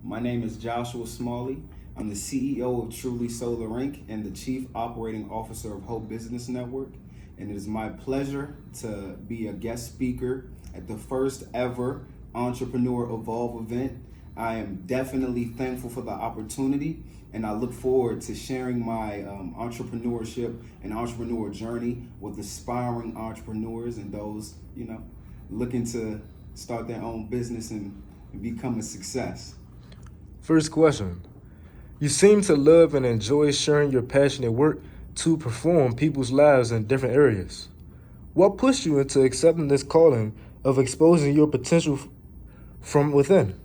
My name is Joshua Smalley. I'm the CEO of TrulySolar Inc. and the Chief Operating Officer of Hope Business Network. And it is my pleasure to be a guest speaker at the first ever Entrepreneur Evolve event. I am definitely thankful for the opportunity, and I look forward to sharing my entrepreneurship and entrepreneur journey with aspiring entrepreneurs and those, looking to start their own business and become a success. First question. You seem to love and enjoy sharing your passionate work to perform people's lives in different areas. What pushed you into accepting this calling of exposing your potential from within?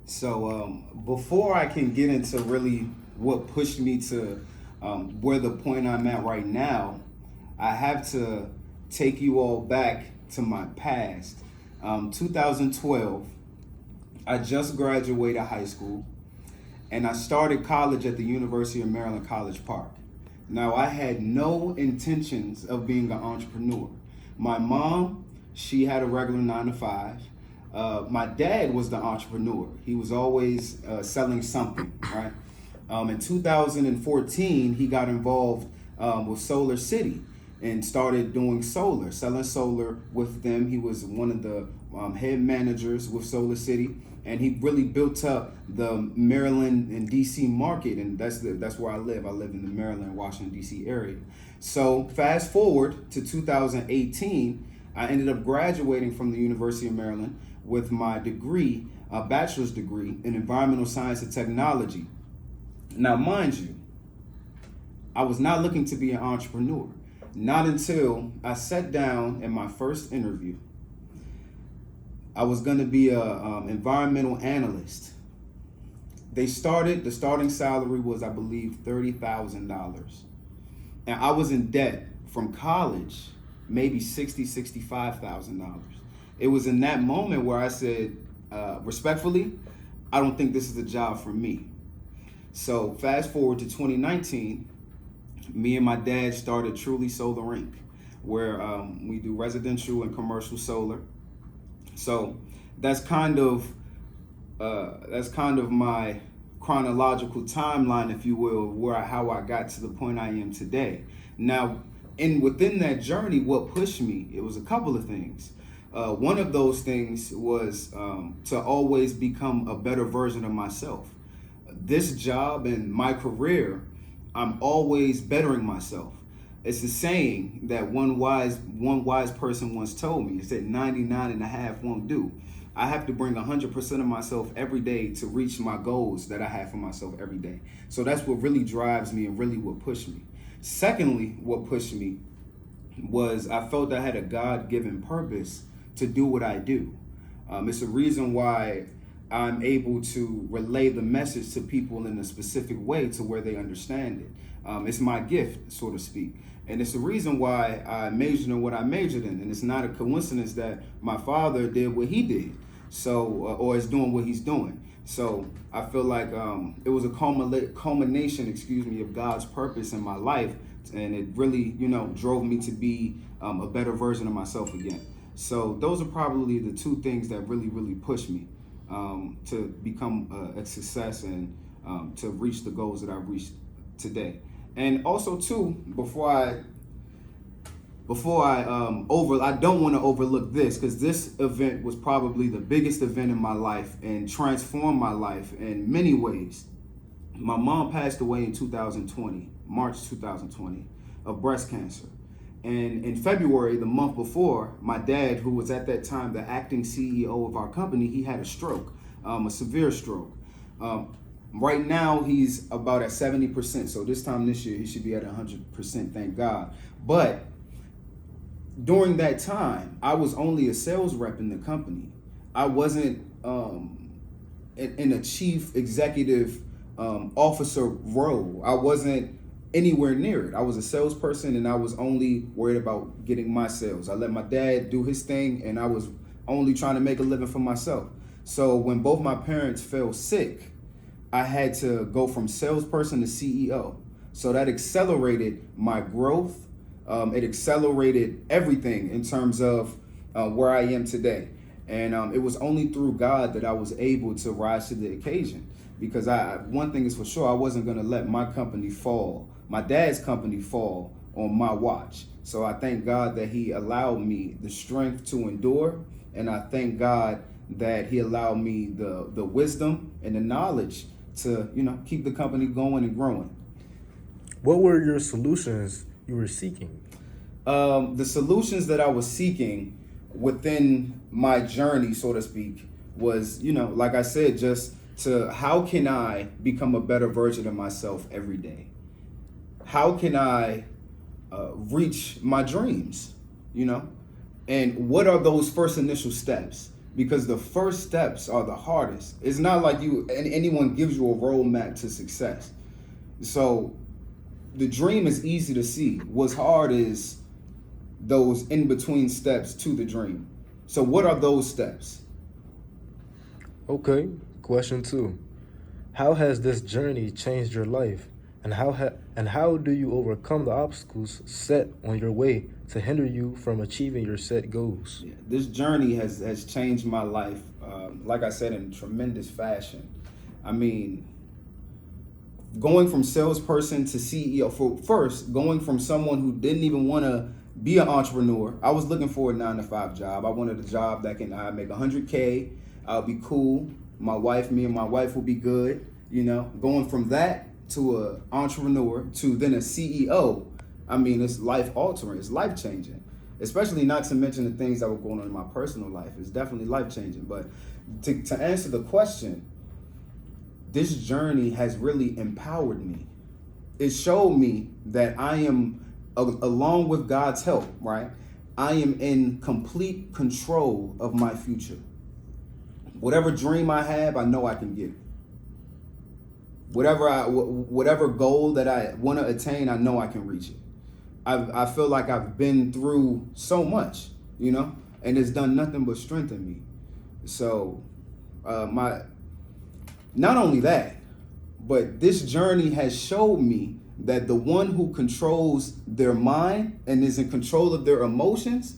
So before I can get into really what pushed me to where the point I'm at right now, I have to take you all back to my past. 2012, I just graduated high school and I started college at the University of Maryland College Park. Now, I had no intentions of being an entrepreneur. My mom, she had a regular 9 to 5. My dad was the entrepreneur. He was always selling something, right? In 2014, he got involved with Solar City and started doing solar, selling solar with them. He was one of the head managers with Solar City, and he really built up the Maryland and DC market, and that's where I live. I live in the Maryland, Washington, DC area. So fast forward to 2018, I ended up graduating from the University of Maryland with my degree, a bachelor's degree in environmental science and technology. Now, mind you, I was not looking to be an entrepreneur. Not until I sat down in my first interview. I was going to be a environmental analyst. The starting salary was, I believe, $30,000. And I was in debt from college, maybe $60,000, $65,000. It was in that moment where I said, respectfully, I don't think this is a job for me. So fast forward to 2019, me and my dad started TrulySolar Inc, where we do residential and commercial solar. So that's kind of my chronological timeline, if you will, how I got to the point I am today. Now, within that journey, what pushed me, it was a couple of things. One of those things was to always become a better version of myself. This job and my career, I'm always bettering myself. It's a saying that one wise person once told me. It said 99 and a half won't do. I have to bring 100% of myself every day to reach my goals that I have for myself every day. So that's what really drives me and really what pushed me. Secondly, what pushed me was I felt I had a God-given purpose to do what I do. It's a reason why I'm able to relay the message to people in a specific way to where they understand it. It's my gift, so to speak. And it's the reason why I majored in what I majored in. And it's not a coincidence that my father did what he did, or is doing what he's doing. So I feel like it was a culmination, of God's purpose in my life. And it really, drove me to be a better version of myself again. So those are probably the two things that really, really pushed me to become a success and to reach the goals that I've reached today. And also too, before I don't want to overlook this, because this event was probably the biggest event in my life and transformed my life in many ways. My mom passed away in 2020, March 2020, of breast cancer. And in February, the month before, my dad, who was at that time the acting CEO of our company, he had a stroke, a severe stroke. Right now, he's about at 70%. So this time this year, he should be at 100%, thank God. But during that time, I was only a sales rep in the company. I wasn't in a chief executive officer role. I wasn't anywhere near it. I was a salesperson and I was only worried about getting my sales. I let my dad do his thing and I was only trying to make a living for myself. So when both my parents fell sick, I had to go from salesperson to CEO. So that accelerated my growth. It accelerated everything in terms of where I am today. And it was only through God that I was able to rise to the occasion. Because one thing is for sure, I wasn't going to let my company fall, my dad's company fall on my watch. So I thank God that he allowed me the strength to endure. And I thank God that he allowed me the wisdom and the knowledge to, keep the company going and growing. What were your solutions you were seeking? The solutions that I was seeking within my journey, so to speak, was, like I said, just to how can I become a better version of myself every day? How can I reach my dreams, And what are those first initial steps? Because the first steps are the hardest. It's not like anyone gives you a roadmap to success. So the dream is easy to see. What's hard is those in-between steps to the dream. So what are those steps? Okay, question 2. How has this journey changed your life? And how do you overcome the obstacles set on your way to hinder you from achieving your set goals? Yeah, this journey has changed my life, like I said, in tremendous fashion. I mean, going from salesperson to CEO, going from someone who didn't even want to be an entrepreneur. I was looking for a 9-to-5 job. I wanted a job that can make 100K. I'll be cool. Me and my wife will be good. Going from that to an entrepreneur to then a CEO. I mean, it's life altering. It's life changing. Especially not to mention the things that were going on in my personal life. It's definitely life changing. But to answer the question, this journey has really empowered me. It showed me that I am, along with God's help, right? I am in complete control of my future. Whatever dream I have, I know I can get it. Whatever goal that I want to attain, I know I can reach it. I feel like I've been through so much, and it's done nothing but strengthen me. So, not only that, but this journey has showed me that the one who controls their mind and is in control of their emotions,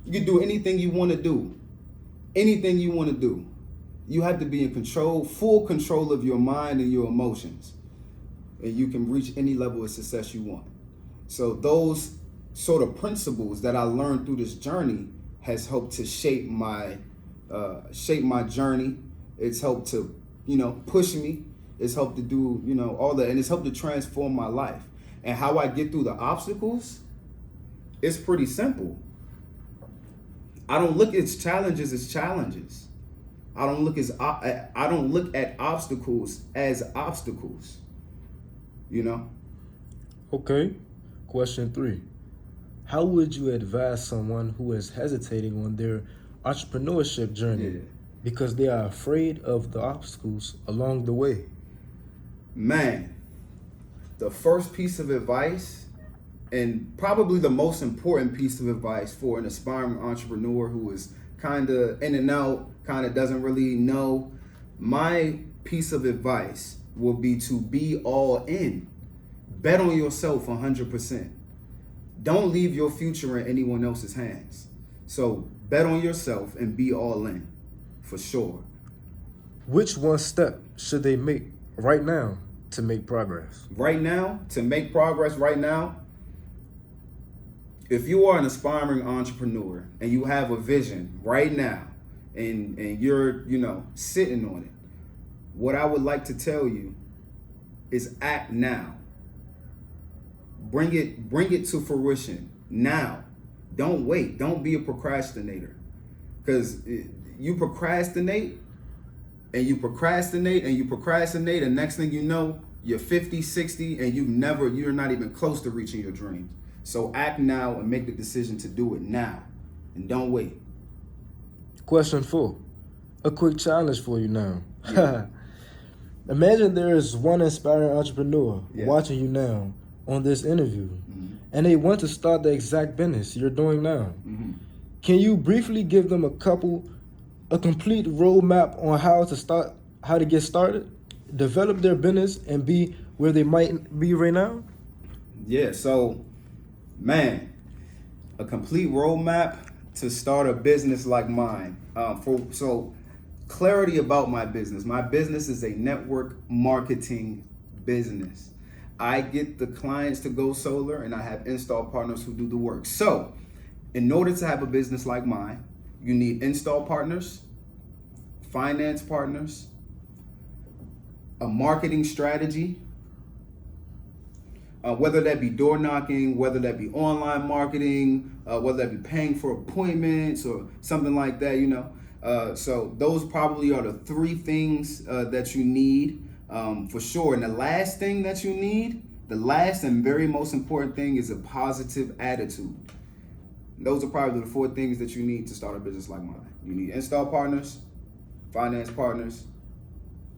you can do anything you want to do. Anything you want to do. You have to be in control, full control of your mind and your emotions. And you can reach any level of success you want. So those sort of principles that I learned through this journey has helped to shape my journey. It's helped to, push me. It's helped to do, all that. And it's helped to transform my life. And how I get through the obstacles, it's pretty simple. I don't look at challenges as challenges. I don't look at obstacles as obstacles. Okay. Question 3. How would you advise someone who is hesitating on their entrepreneurship journey because they are afraid of the obstacles along the way? Man, the first piece of advice, and probably the most important piece of advice for an aspiring entrepreneur who is kind of in and out, kind of doesn't really know, my piece of advice will be to be all in. Bet on yourself 100%. Don't leave your future in anyone else's hands. So bet on yourself and be all in, for sure. Which one step should they make right now to make progress? Right now, to make progress right now, if you are an aspiring entrepreneur and you have a vision right now and you're, sitting on it, what I would like to tell you is act now. Bring it to fruition now. Don't wait. Don't be a procrastinator. Because you procrastinate and you procrastinate and you procrastinate, and next thing you know, you're 50, 60, and you're not even close to reaching your dreams. So act now and make the decision to do it now. And don't wait. Question 4. A quick challenge for you now. Yeah. Imagine there is one inspiring entrepreneur watching you now on this interview, and they want to start the exact business you're doing now. Can you briefly give them a complete roadmap on how to get started, develop their business, and be where they might be right now? Yeah, so, man, a complete roadmap, to start a business like mine. So clarity about my business. My business is a network marketing business. I get the clients to go solar, and I have install partners who do the work. So in order to have a business like mine, you need install partners, finance partners, a marketing strategy, whether that be door knocking, whether that be online marketing, whether that be paying for appointments or something like that, So those probably are the three things that you need for sure. And the last thing that you need, the last and very most important thing, is a positive attitude. Those are probably the four things that you need to start a business like mine. You need install partners, finance partners,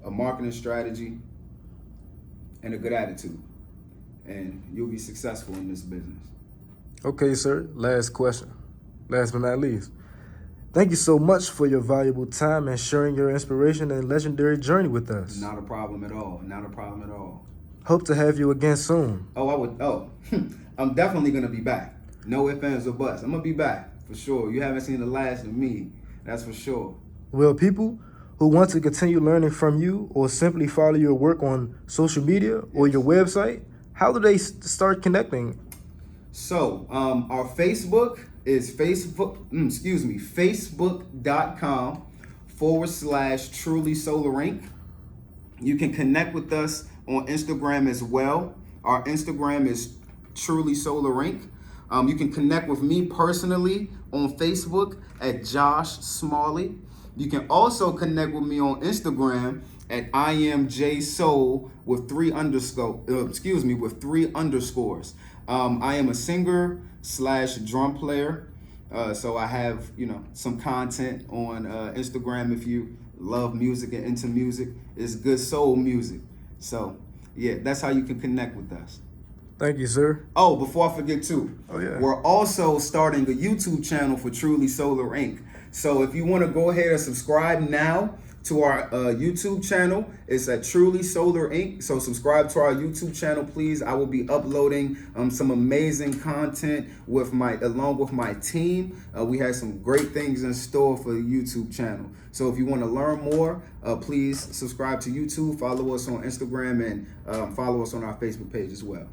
a marketing strategy, and a good attitude. And you'll be successful in this business. Okay, sir. Last question. Last but not least. Thank you so much for your valuable time and sharing your inspiration and legendary journey with us. Not a problem at all. Not a problem at all. Hope to have you again soon. I'm definitely going to be back. No ifs, ands, or buts. I'm going to be back for sure. You haven't seen the last of me. That's for sure. Well, people who want to continue learning from you or simply follow your work on social media or your website, how do they start connecting? So our Facebook is facebook.com/TrulySolar Inc. You can connect with us on Instagram as well. Our Instagram is TrulySolar Inc. You can connect with me personally on Facebook at Josh Smalley. You can also connect with me on Instagram at IamJSoul with three underscores. I am a singer/drum player. So I have, some content on Instagram. If you love music and into music, it's good soul music. So yeah, that's how you can connect with us. Thank you, sir. Oh, before I forget too, We're also starting a YouTube channel for TrulySolar Inc. So if you want to go ahead and subscribe now to our YouTube channel, it's at TrulySolar Inc. So subscribe to our YouTube channel, please. I will be uploading some amazing content along with my team. We have some great things in store for the YouTube channel. So if you want to learn more, please subscribe to YouTube, follow us on Instagram, and follow us on our Facebook page as well.